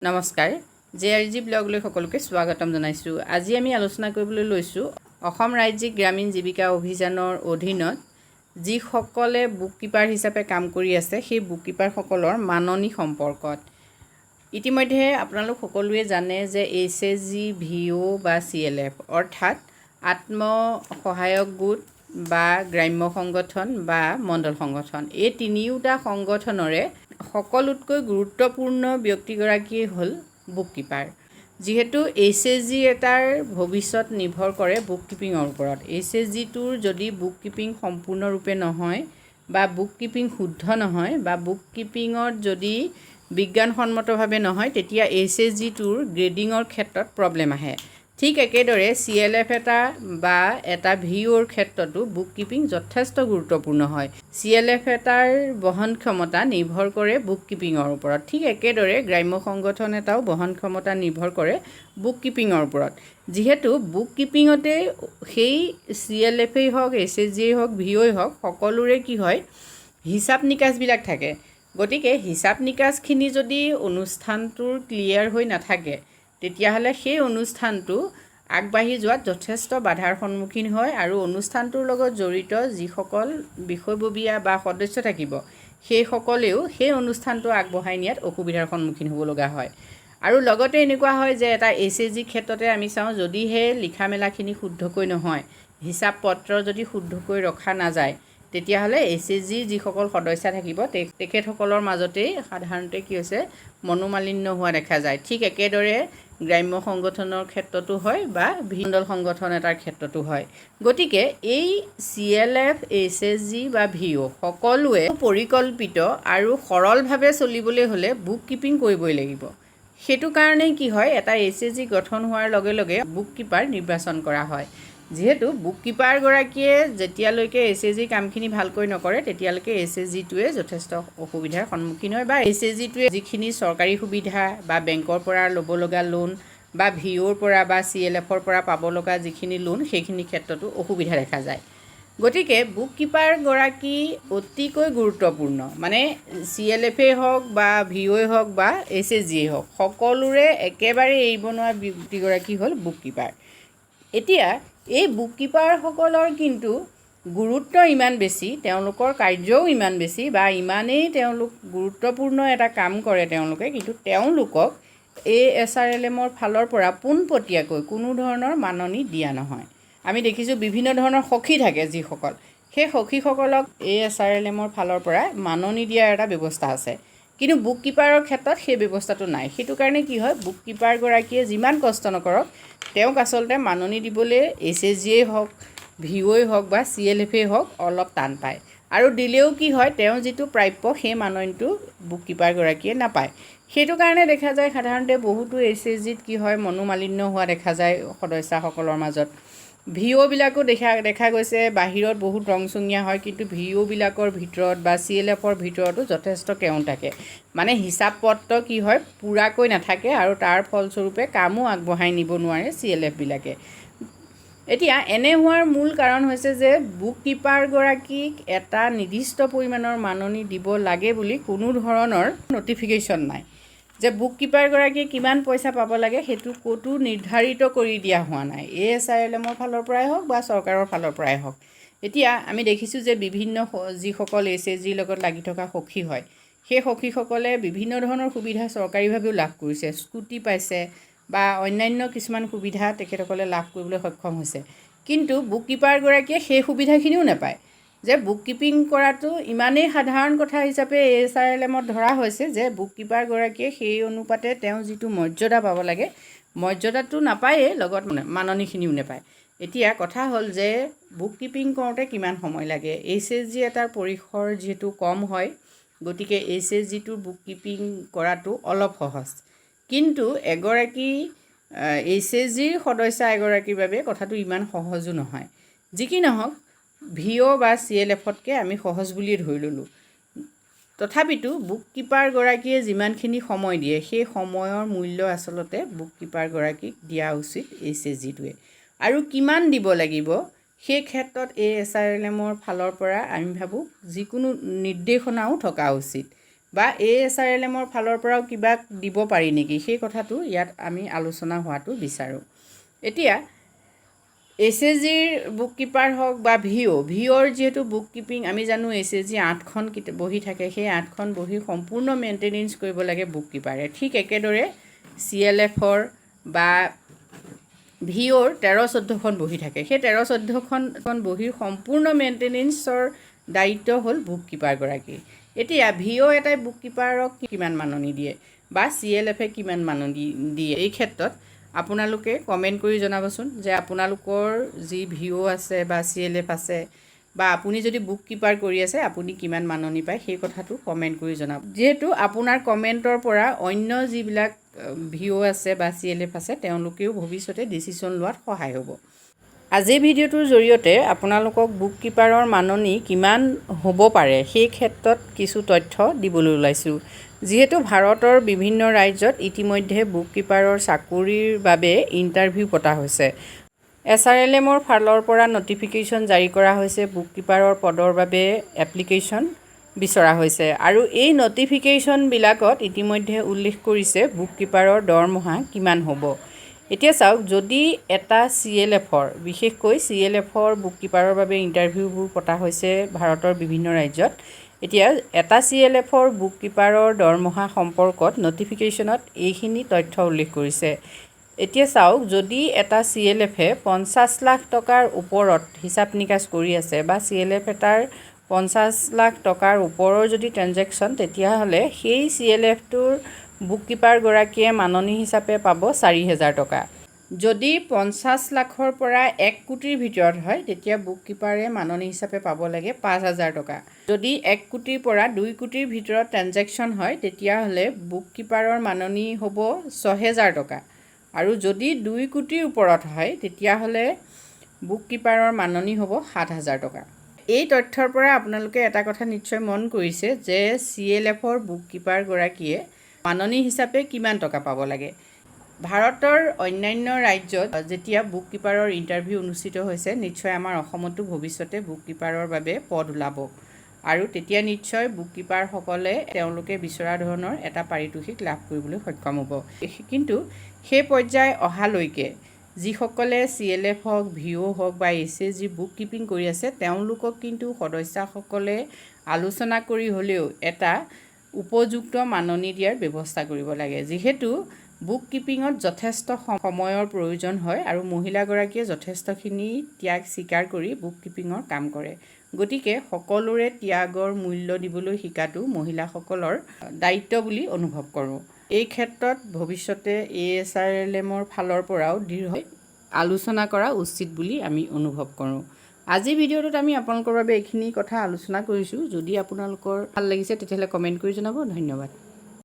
নমস্কাৰ জেআৰজি ব্লগলৈ সকলোকে স্বাগতম জনাইছোঁ। আজি আমি আলোচনা কৰিবলৈ লৈছোঁ অসম ৰাজ্যিক গ্ৰামীণ জীৱিকা অভিযানৰ অধীনত যিসকলে বুক কিপাৰ হিচাপে কাম কৰি আছে সেই বুক কিপাৰসকলৰ মাননি সম্পৰ্কত। ইতিমধ্যে আপোনালোক সকলোৱে জানে যে SHG, VO বা CLF অৰ্থাৎ আত্মসহায়ক গোট বা গ্ৰাম্য সংগঠন বা মণ্ডল সংগঠন, এই তিনিওটা সংগঠনৰে সকলোতকৈ গুৰুত্বপূৰ্ণ ব্যক্তিগৰাকী হ'ল বুক কিপাৰ। যিহেতু SHG এটাৰ ভৱিষ্যত নিৰ্ভৰ কৰে বুক কিপিঙৰ ওপৰত। SHGটোৰ যদি বুক কিপিং সম্পূৰ্ণৰূপে নহয় বা বুক কিপিং শুদ্ধ নহয় বা বুক কিপিঙত যদি বিজ্ঞানসন্মতভাৱে নহয়, তেতিয়া SHGটোৰ গ্ৰেডিঙৰ ক্ষেত্ৰত প্ৰব্লেম আহে। ঠিক একেদৰে CLF এটা বা এটা VOৰ ক্ষেত্ৰতো বুক কিপিং যথেষ্ট গুৰুত্বপূৰ্ণ হয়। CLF এটাৰ বহন ক্ষমতা নিৰ্ভৰ কৰে বুক কিপিঙৰ ওপৰত। ঠিক একেদৰে গ্ৰাম্য সংগঠন এটাও বহন ক্ষমতা নিৰ্ভৰ কৰে বুক কিপিঙৰ ওপৰত। যিহেতু বুক কিপিঙতে সেই CLFেই হওক, SHGয়েই হওক, VOই হওক, সকলোৰে কি হয় হিচাপ নিকাচবিলাক থাকে। গতিকে হিচাপ নিকাচখিনি যদি অনুষ্ঠানটোৰ ক্লিয়াৰ হৈ নাথাকে, তেতিয়াহ'লে সেই অনুষ্ঠানটো আগবাঢ়ি যোৱাত যথেষ্ট বাধাৰ সন্মুখীন হয় আৰু অনুষ্ঠানটোৰ লগত জড়িত যিসকল বিষয়ববীয়া বা সদস্য থাকিব, সেইসকলেও সেই অনুষ্ঠানটো আগবঢ়াই নিয়াত অসুবিধাৰ সন্মুখীন হ'ব লগা হয়। আৰু লগতে এনেকুৱা হয় যে এটা SHG ক্ষেত্ৰতে আমি চাওঁ, যদিহে লিখা মেলাখিনি শুদ্ধকৈ নহয়, হিচাপ পত্ৰ যদি শুদ্ধকৈ ৰখা নাযায়, তেতিয়াহ'লে SHG যিসকল সদস্য থাকিব তেখেতসকলৰ মাজতেই সাধাৰণতে কি হৈছে মনোমালিন্য হোৱা দেখা যায়। ঠিক একেদৰে গ্ৰাম্য সংগঠনৰ ক্ষেত্ৰতো হয় বা মণ্ডল সংগঠন এটাৰ ক্ষেত্ৰতো হয়। গতিকে এই CLF, SHG বা VO সকলোৱে পৰিকল্পিত আৰু সৰলভাৱে চলিবলৈ হ'লে বুক কিপিং কৰিবই লাগিব। সেইটো কাৰণেই কি হয়, এটা SHG গঠন হোৱাৰ লগে লগে বুক কিপাৰ নিৰ্বাচন কৰা হয়। যিহেতু বুক কিপাৰগৰাকীয়ে যেতিয়ালৈকে SHG কামখিনি ভালকৈ নকৰে, তেতিয়ালৈকে SHGটোৱে যথেষ্ট অসুবিধাৰ সন্মুখীন হয় বা SHGটোৱে যিখিনি চৰকাৰী সুবিধা বা বেংকৰ পৰা ল'ব লগা লোন বা VOৰ পৰা বা CLFৰ পৰা পাব লগা যিখিনি লোন, সেইখিনি ক্ষেত্ৰতো অসুবিধা দেখা যায়। গতিকে বুক কিপাৰগৰাকী অতিকৈ গুৰুত্বপূৰ্ণ। মানে CLFেই হওক বা VOই হওক বা SHGয়েই হওক, সকলোৰে একেবাৰে এৰিব নোৱাৰা ব্যক্তিগৰাকী হ'ল বুক কিপাৰ। এতিয়া এই বুক কিপাৰসকলৰ কিন্তু গুৰুত্ব ইমান বেছি, তেওঁলোকৰ কাৰ্যও ইমান বেছি বা ইমানেই তেওঁলোক গুৰুত্বপূৰ্ণ এটা কাম কৰে তেওঁলোকে, কিন্তু তেওঁলোকক ASRLMৰ ফালৰ পৰা পোনপটীয়াকৈ কোনো ধৰণৰ মাননি দিয়া নহয়। আমি দেখিছোঁ বিভিন্ন ধৰণৰ সখী থাকে যিসকল, সেই সখীসকলক ASRLMৰ ফালৰ পৰা মাননি দিয়াৰ এটা ব্যৱস্থা আছে, কিন্তু বুক কিপাৰৰ ক্ষেত্ৰত সেই ব্যৱস্থাটো নাই। সেইটো কাৰণে কি হয়, বুক কিপাৰগৰাকীয়ে যিমান কষ্ট নকৰক, তেওঁক আচলতে মাননি দিবলৈ SHGয়েই হওক, VOই হওক বা CLFেই হওক অলপ টান পায়। আৰু দিলেও কি হয়, তেওঁ যিটো প্ৰাপ্য সেই মাননিটো বুক কিপাৰগৰাকীয়ে নাপায়। সেইটো কাৰণে দেখা যায় সাধাৰণতে বহুতো SHGত কি হয় মনোমালিন্য হোৱা দেখা যায় সদস্যসকলৰ মাজত। VOবিলাকো দেখা গৈছে বাহিৰত বহুত ৰংচঙীয়া হয়, কিন্তু VOবিলাকৰ ভিতৰত বা CLFৰ ভিতৰতো যথেষ্ট কেউন থাকে। মানে হিচাপ পত্ৰ কি হয় পূৰাকৈ নাথাকে আৰু তাৰ ফলস্বৰূপে কামো আগবঢ়াই নিব নোৱাৰে CLFবিলাকে। এতিয়া এনে হোৱাৰ মূল কাৰণ হৈছে যে বুক কিপাৰগৰাকীক এটা নিৰ্দিষ্ট পৰিমাণৰ মাননি দিব লাগে বুলি কোনো ধৰণৰ নটিফিকেশ্যন নাই। যে বুক কিপাৰগৰাকীয়ে কিমান পইচা পাব লাগে সেইটো ক'তো নিৰ্ধাৰিত কৰি দিয়া হোৱা নাই, ASRLMৰ ফালৰ পৰাই হওক বা চৰকাৰৰ ফালৰ পৰাই হওক। এতিয়া আমি দেখিছোঁ যে বিভিন্ন যিসকল SHGৰ লগত লাগি থকা সখী হয়, সেই সখীসকলে বিভিন্ন ধৰণৰ সুবিধা চৰকাৰীভাৱেও লাভ কৰিছে, স্কুটি পাইছে বা অন্যান্য কিছুমান সুবিধা তেখেতসকলে লাভ কৰিবলৈ সক্ষম হৈছে। কিন্তু বুক কিপাৰগৰাকীয়ে সেই সুবিধাখিনিও নাপায়। যে বুক কিপিং কৰাটো ইমানেই সাধাৰণ কথা হিচাপে ASRLMত ধৰা হৈছে যে বুক কিপাৰগৰাকীয়ে সেই অনুপাতে তেওঁ যিটো মৰ্যাদা পাব লাগে, মৰ্যাদাটো নাপায়েই, লগত মাননিখিনিও নাপায়। এতিয়া কথা হ'ল যে বুক কিপিং কৰোঁতে কিমান সময় লাগে। SHG এটাৰ পৰিসৰ যিহেতু কম হয়, গতিকে SHGটোৰ বুক কিপিং কৰাটো অলপ সহজ। কিন্তু এগৰাকী SHGৰ সদস্য এগৰাকীৰ বাবে কথাটো ইমান সহজো নহয়। যি কি নহওক, VO বা CLFতকৈ আমি সহজ বুলিয়ে ধৰি ল'লোঁ। তথাপিতো বুক কিপাৰগৰাকীয়ে যিমানখিনি সময় দিয়ে, সেই সময়ৰ মূল্য আচলতে বুক কিপাৰগৰাকীক দিয়া উচিত SHGটোৱে। আৰু কিমান দিব লাগিব সেই ক্ষেত্ৰত ASRLMৰ ফালৰ পৰা আমি ভাবোঁ যিকোনো নিৰ্দেশনাও থকা উচিত। বা ASRLMৰ ফালৰ পৰাও কিবা দিব পাৰি নেকি সেই কথাটো ইয়াত আমি আলোচনা হোৱাটো বিচাৰোঁ। এতিয়া SHGৰ বুক কিপাৰ হওক বা ভিঅ'ৰ যিহেতু বুক কিপিং আমি জানো SHG 8খন বহি থাকে, সেই 8খন বহি সম্পূৰ্ণ মেইনটেনেঞ্চ কৰিব লাগে বুক কিপাৰে। ঠিক একেদৰে CLFৰ বা ভিঅ'ৰ 13-14খন বহি থাকে, সেই 13-14খন বহিৰ সম্পূৰ্ণ মেইনটেনেঞ্চৰ দায়িত্ব হ'ল বুক কিপাৰগৰাকী। এতিয়া ভিঅ' এটাই বুক কিপাৰক কিমান মাননি দিয়ে বা CLFে কিমান মাননি দিয়ে, এই ক্ষেত্ৰত আপোনালোকে কমেণ্ট কৰি জনাবচোন যে আপোনালোকৰ যি ভিঅ' আছে বা CLF আছে বা আপুনি যদি বুক কিপাৰ কৰি আছে আপুনি কিমান মাননি পায় সেই কথাটো কমেণ্ট কৰি জনাব। যিহেতু আপোনাৰ কমেণ্টৰ পৰা অন্য যিবিলাক ভিঅ' আছে বা CLF আছে তেওঁলোকেও ভৱিষ্যতে ডিচিশ্যন লোৱাত সহায় হ'ব। আজিৰ ভিডিঅ'টোৰ জৰিয়তে আপোনালোকক বুক কিপাৰৰ মাননি কিমান হ'ব পাৰে সেই ক্ষেত্ৰত কিছু তথ্য দিবলৈ ওলাইছোঁ। যিহেতু ভাৰতৰ বিভিন্ন ৰাজ্যত ইতিমধ্যে বুক কিপাৰৰ চাকৰিৰ বাবে ইণ্টাৰভিউ পতা হৈছে। SRLMৰ ফালৰ পৰা নটিফিকেশ্যন জাৰি কৰা হৈছে, বুক কিপাৰৰ পদৰ বাবে এপ্লিকেশ্যন বিচৰা হৈছে আৰু এই নটিফিকেশ্যনবিলাকত ইতিমধ্যে উল্লেখ কৰিছে বুক কিপাৰৰ দৰমহা কিমান হ'ব। এতিয়া চাওক, যদি এটা CLFৰ বিশেষকৈ CLFৰ বুক কিপাৰৰ বাবে ইণ্টাৰভিউবোৰ পতা হৈছে ভাৰতৰ বিভিন্ন ৰাজ্যত। এতিয়া এটা CLFৰ বুক কিপাৰৰ দৰমহা সম্পৰ্কত নটিফিকেশ্যনত এইখিনি তথ্য উল্লেখ কৰিছে। এতিয়া চাওক, যদি এটা CLFে 50 লাখ টকাৰ ওপৰত হিচাপ নিকাচ কৰি আছে বা CLF এটাৰ 50 লাখ টকাৰ ওপৰৰ যদি ট্ৰেনজেকশ্যন, তেতিয়াহ'লে সেই CLFটোৰ বুক কিপাৰগৰাকীয়ে মাননি হিচাপে পাব 4,000 টকা। যদি 50 লাখৰ পৰা 1 কোটিৰ ভিতৰত হয় তেতিয়া বুক কিপাৰে মাননি হিচাপে পাব লাগে 5,000 টকা। যদি 1 কোটিৰ পৰা 2 কোটিৰ ভিতৰত ট্ৰেনজেকশ্যন হয় তেতিয়াহ'লে বুক কিপাৰৰ মাননি হ'ব 6,000 টকা আৰু যদি 2 কোটিৰ ওপৰত হয় তেতিয়াহ'লে বুক কিপাৰৰ মাননি হ'ব 7,000 টকা। এই তথ্যৰ পৰা আপোনালোকে এটা কথা নিশ্চয় মন কৰিছে যে CLFৰ বুক কিপাৰগৰাকীয়ে মাননি হিচাপে কিমান টকা পাব লাগে। ভাৰতৰ অন্যান্য ৰাজ্যত যেতিয়া বুক কিপাৰৰ ইণ্টাৰভিউ অনুষ্ঠিত হৈছে, নিশ্চয় আমাৰ অসমতো ভৱিষ্যতে বুক কিপাৰৰ বাবে পদ ওলাব আৰু তেতিয়া নিশ্চয় বুক কিপাৰসকলে তেওঁলোকে বিচৰা ধৰণৰ এটা পাৰিতোষিক লাভ কৰিবলৈ সক্ষম হ'ব। কিন্তু সেই পৰ্যায় অহালৈকে যিসকলে CLF হওক, ভিঅ' হওক বা SHG বুক কিপিং কৰি আছে তেওঁলোকক কিন্তু সদস্যসকলে আলোচনা কৰি হ'লেও এটা উপযুক্ত মাননি দিয়াৰ ব্যৱস্থা কৰিব লাগে। যিহেতু বুক কিপিঙত যথেষ্ট সময়ৰ প্ৰয়োজন হয় আৰু মহিলাগৰাকীয়ে যথেষ্টখিনি ত্যাগ স্বীকাৰ কৰি বুক কিপিঙৰ কাম কৰে। গতিকে সকলোৰে ত্যাগৰ মূল্য দিবলৈ শিকাটো মহিলাসকলৰ দায়িত্ব বুলি অনুভৱ কৰোঁ। এই ক্ষেত্ৰত ভৱিষ্যতে ASRLMৰ ফালৰ পৰাও দৃঢ় আলোচনা কৰা উচিত বুলি আমি অনুভৱ কৰোঁ। আজিৰ ভিডিঅ'টোত আমি আপোনালোকৰ বাবে এইখিনি কথা আলোচনা কৰিছোঁ। যদি আপোনালোকৰ ভাল লাগিছে তেতিয়াহ'লে কমেণ্ট কৰি জনাব। ধন্যবাদ।